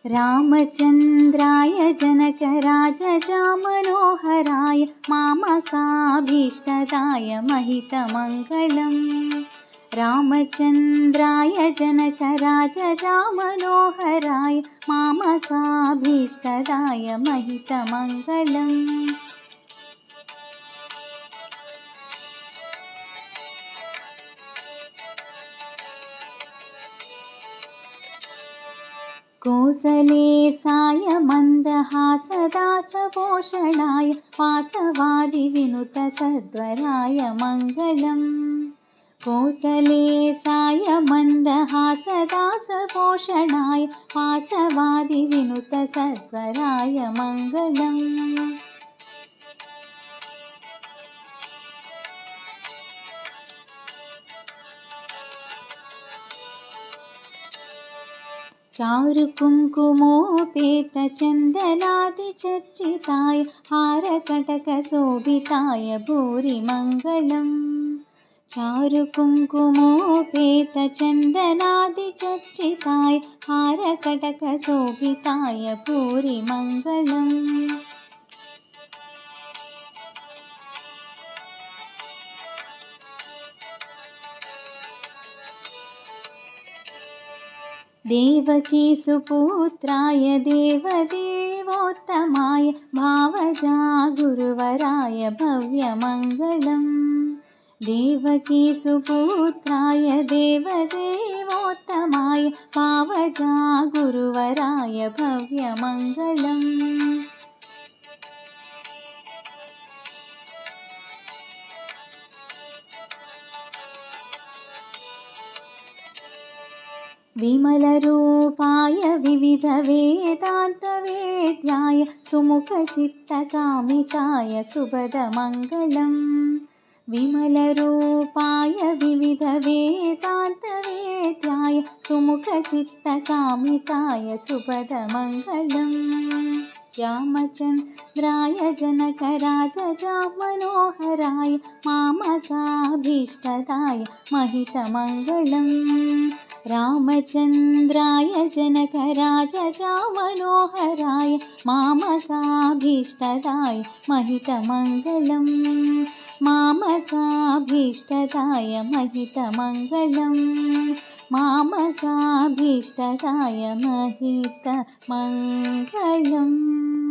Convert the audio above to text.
रामचन्द्राय जनकराजजामनोहराय मामकाभीष्टदाय महितमङ्गलम्। रामचन्द्राय जनकराजजामनोहराय मामकाभीष्टदाय महितमङ्गलम्। कोसलेशाय मन्दहासदासभूषणाय वासवादिविनुतसद्वराय मङ्गलम्। कोसलेशाय मन्दहासदासभूषणाय वासवादिविनुतसद्वराय मङ्गलम्। चारुकुङ्कुमोपेतचन्दनादिचर्चिताय हारकटकशोभिताय भूरिमङ्गलम्। चारुकुङ्कुमोपेतचन्दनादिचर्चिताय हारकटकशोभिताय भूरिमङ्गलम्। देवकीसुपुत्राय देवदेवोत्तमाय भावजा गुरुवराय भव्यमङ्गलम्। देवकीसुपुत्राय देवदेवोत्तमाय भावजा गुरुवराय भव्यमङ्गलम्। विमलरूपाय विविधवेदान्तवेद्याय सुमुखचित्तकामिताय सुभदमङ्गलम्। विमलरूपाय विविधवेदान्तवेद्याय सुमुखचित्तकामिताय सुभदमङ्गलम्। रामचन्द्राय जनकराजजामनोहराय मामकाभीष्टदाय महितमङ्गलम्। रामचन्द्राय जनकराजजामनोहराय मामकाभीष्टदाय महितमङ्गलम्। मामकाभीष्टदाय महितमङ्गलम्। मामकाभीष्टदाय महितमङ्गलम्।